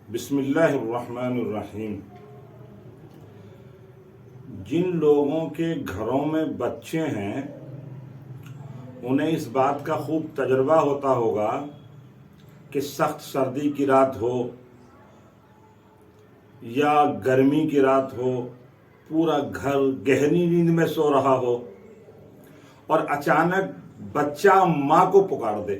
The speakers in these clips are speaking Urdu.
بسم اللہ الرحمن الرحیم۔ جن لوگوں کے گھروں میں بچے ہیں انہیں اس بات کا خوب تجربہ ہوتا ہوگا کہ سخت سردی کی رات ہو یا گرمی کی رات ہو، پورا گھر گہری نیند میں سو رہا ہو اور اچانک بچہ ماں کو پکار دے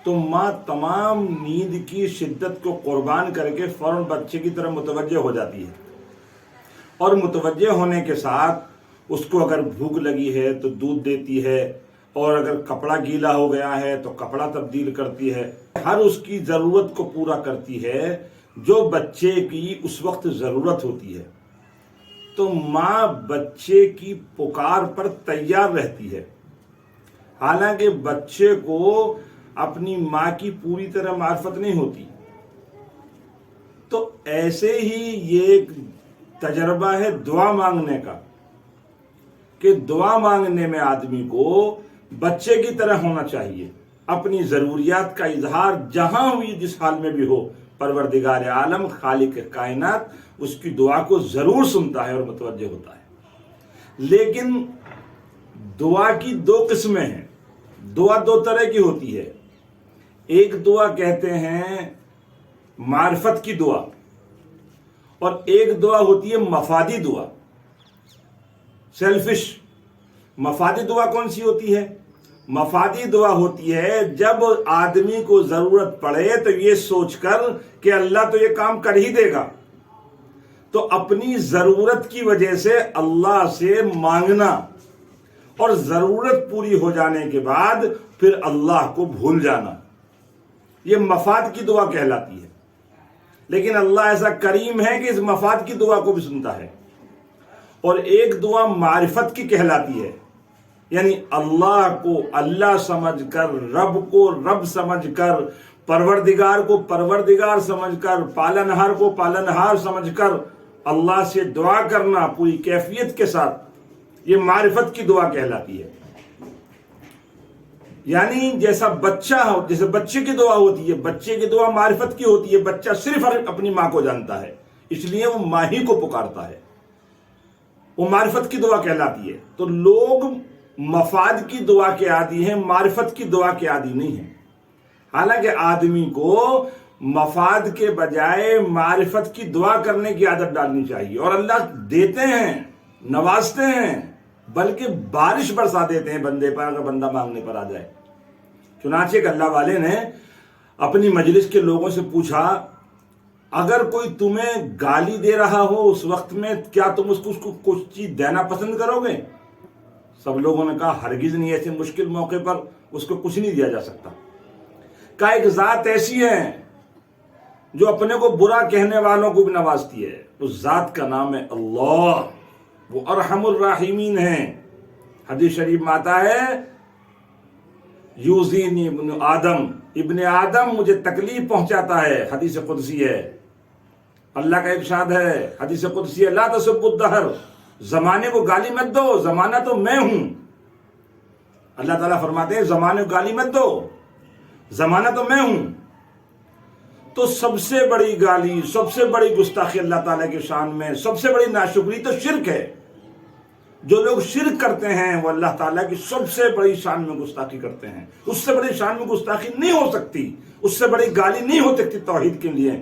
تو ماں تمام نیند کی شدت کو قربان کر کے فوراً بچے کی طرف متوجہ ہو جاتی ہے، اور متوجہ ہونے کے ساتھ اس کو اگر بھوک لگی ہے تو دودھ دیتی ہے، اور اگر کپڑا گیلا ہو گیا ہے تو کپڑا تبدیل کرتی ہے، ہر اس کی ضرورت کو پورا کرتی ہے جو بچے کی اس وقت ضرورت ہوتی ہے۔ تو ماں بچے کی پکار پر تیار رہتی ہے، حالانکہ بچے کو اپنی ماں کی پوری طرح معرفت نہیں ہوتی۔ تو ایسے ہی یہ ایک تجربہ ہے دعا مانگنے کا، کہ دعا مانگنے میں آدمی کو بچے کی طرح ہونا چاہیے، اپنی ضروریات کا اظہار جہاں ہوئی جس حال میں بھی ہو، پروردگار عالم خالق کائنات اس کی دعا کو ضرور سنتا ہے اور متوجہ ہوتا ہے۔ لیکن دعا کی دو قسمیں ہیں، دعا دو طرح کی ہوتی ہے۔ ایک دعا کہتے ہیں معرفت کی دعا، اور ایک دعا ہوتی ہے مفادی دعا، سیلفش۔ مفادی دعا کون سی ہوتی ہے؟ مفادی دعا ہوتی ہے جب آدمی کو ضرورت پڑے تو یہ سوچ کر کہ اللہ تو یہ کام کر ہی دے گا، تو اپنی ضرورت کی وجہ سے اللہ سے مانگنا، اور ضرورت پوری ہو جانے کے بعد پھر اللہ کو بھول جانا، یہ مفاد کی دعا کہلاتی ہے۔ لیکن اللہ ایسا کریم ہے کہ اس مفاد کی دعا کو بھی سنتا ہے۔ اور ایک دعا معرفت کی کہلاتی ہے، یعنی اللہ کو اللہ سمجھ کر، رب کو رب سمجھ کر، پروردگار کو پروردگار سمجھ کر، پالنہار کو پالنہار سمجھ کر اللہ سے دعا کرنا پوری کیفیت کے ساتھ، یہ معرفت کی دعا کہلاتی ہے۔ یعنی جیسا بچہ ہو، جیسے بچے کی دعا ہوتی ہے، بچے کی دعا معرفت کی ہوتی ہے، بچہ صرف اپنی ماں کو جانتا ہے، اس لیے وہ ماں ہی کو پکارتا ہے، وہ معرفت کی دعا کہلاتی ہے۔ تو لوگ مفاد کی دعا کے عادی ہیں، معرفت کی دعا کے عادی نہیں ہیں۔ حالانکہ آدمی کو مفاد کے بجائے معرفت کی دعا کرنے کی عادت ڈالنی چاہیے، اور اللہ دیتے ہیں، نوازتے ہیں، بلکہ بارش برسا دیتے ہیں بندے پر اگر بندہ مانگنے پر آ جائے۔ چنانچہ ایک اللہ والے نے اپنی مجلس کے لوگوں سے پوچھا، اگر کوئی تمہیں گالی دے رہا ہو اس وقت میں کیا تم اس کو کچھ چیز دینا پسند کرو گے؟ سب لوگوں نے کہا ہرگز نہیں، ایسے مشکل موقع پر اس کو کچھ نہیں دیا جا سکتا۔ کہا ایک ذات ایسی ہے جو اپنے کو برا کہنے والوں کو بھی نوازتی ہے، اس ذات کا نام ہے اللہ، وہ ارحم الراحمین ہیں۔ حدیث شریف میں آتا ہے یوزینی ابن آدم مجھے تکلیف پہنچاتا ہے، حدیث قدسی ہے۔ اللہ کا ارشاد ہے حدیث قدسی ہے، لا تسبوا الدہر، زمانے کو گالی مت دو، زمانہ تو میں ہوں۔ اللہ تعالیٰ فرماتے ہیں زمانے کو گالی مت دو، زمانہ تو میں ہوں۔ تو سب سے بڑی گالی، سب سے بڑی گستاخی اللہ تعالیٰ کی شان میں، سب سے بڑی ناشکری تو شرک ہے۔ جو لوگ شرک کرتے ہیں وہ اللہ تعالیٰ کی سب سے بڑی شان میں گستاخی کرتے ہیں۔ اس سے بڑی شان میں گستاخی نہیں ہو سکتی، اس سے بڑی گالی نہیں ہو سکتی توحید کے لیے۔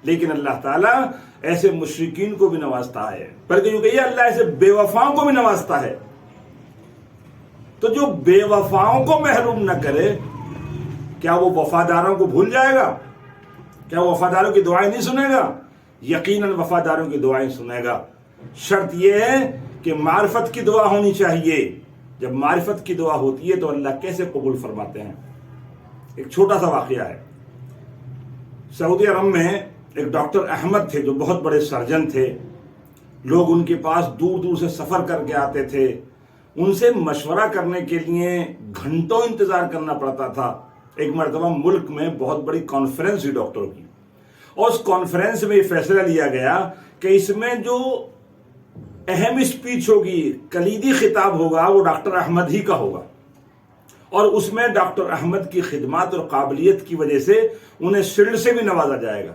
لیکن اللہ تعالیٰ ایسے مشرکین کو بھی نوازتا ہے، بلکہ یوں کہیے اللہ ایسے بے وفاؤں کو بھی نوازتا ہے۔ تو جو بے وفاؤں کو محروم نہ کرے، کیا وہ وفاداروں کو بھول جائے گا؟ کیا وہ وفاداروں کی دعائیں نہیں سنے گا؟ یقیناً وفاداروں کی دعائیں سنے گا۔ شرط یہ ہے کہ معرفت کی دعا ہونی چاہیے۔ جب معرفت کی دعا ہوتی ہے تو اللہ کیسے قبول فرماتے ہیں؟ ایک چھوٹا سا واقعہ ہے۔ سعودی عرب میں ایک ڈاکٹر احمد تھے جو بہت بڑے سرجن تھے، لوگ ان کے پاس دور دور سے سفر کر کے آتے تھے، ان سے مشورہ کرنے کے لیے گھنٹوں انتظار کرنا پڑتا تھا۔ ایک مرتبہ ملک میں بہت بڑی کانفرنس ہوئی ڈاکٹروں کی، اور اس کانفرنس میں یہ فیصلہ لیا گیا کہ اس میں جو اہم اسپیچ ہوگی، کلیدی خطاب ہوگا، وہ ڈاکٹر احمد ہی کا ہوگا، اور اس میں ڈاکٹر احمد کی خدمات اور قابلیت کی وجہ سے انہیں شیلڈ سے بھی نوازا جائے گا،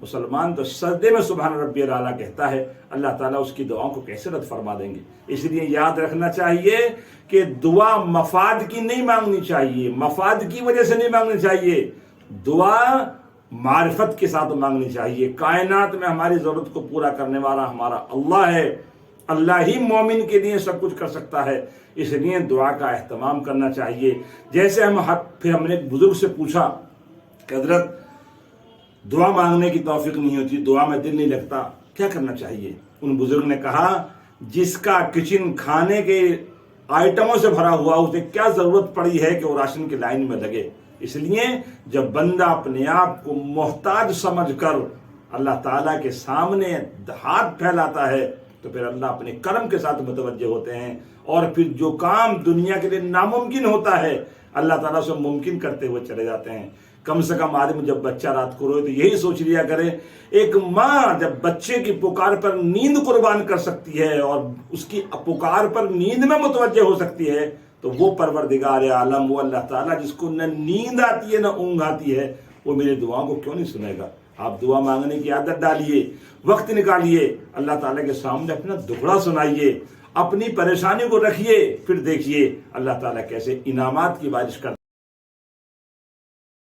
مسلمان تو سجدے میں سبحان ربی الاعلیٰ کہتا ہے، اللہ تعالیٰ اس کی دعاؤں کو کیسے رد فرما دیں گے؟ اس لیے یاد رکھنا چاہیے کہ دعا مفاد کی نہیں مانگنی چاہیے، مفاد کی وجہ سے نہیں مانگنی چاہیے، دعا معرفت کے ساتھ مانگنی چاہیے۔ کائنات میں ہماری ضرورت کو پورا کرنے والا ہمارا اللہ ہے، اللہ ہی مومن کے لیے سب کچھ کر سکتا ہے، اس لیے دعا کا اہتمام کرنا چاہیے۔ جیسے پھر ہم نے ایک بزرگ سے پوچھا کہ حضرت دعا مانگنے کی توفیق نہیں ہوتی، دعا میں دل نہیں لگتا، کیا کرنا چاہیے؟ ان بزرگ نے کہا جس کا کچن کھانے کے آئٹموں سے بھرا ہوا، اسے کیا ضرورت پڑی ہے کہ وہ راشن کی لائن میں لگے؟ اس لیے جب بندہ اپنے آپ کو محتاج سمجھ کر اللہ تعالیٰ کے سامنے ہاتھ پھیلاتا ہے تو پھر اللہ اپنے کرم کے ساتھ متوجہ ہوتے ہیں، اور پھر جو کام دنیا کے لیے ناممکن ہوتا ہے اللہ تعالیٰ سے ممکن کرتے ہوئے چلے جاتے ہیں۔ کم سے کم آدمی جب بچہ رات کو روئے تو یہی سوچ لیا کرے، ایک ماں جب بچے کی پکار پر نیند قربان کر سکتی ہے اور اس کی پکار پر نیند میں متوجہ ہو سکتی ہے، تو وہ پروردگار عالم، وہ اللہ تعالیٰ جس کو نہ نیند آتی ہے نہ اونگ آتی ہے، وہ میری دعاؤں کو کیوں نہیں سنے گا؟ آپ دعا مانگنے کی عادت ڈالیے، وقت نکالیے، اللہ تعالیٰ کے سامنے اپنا دکھڑا سنائیے، اپنی پریشانی کو رکھیے، پھر دیکھیے اللہ تعالیٰ کیسے انعامات کی بارش کرتا ہے۔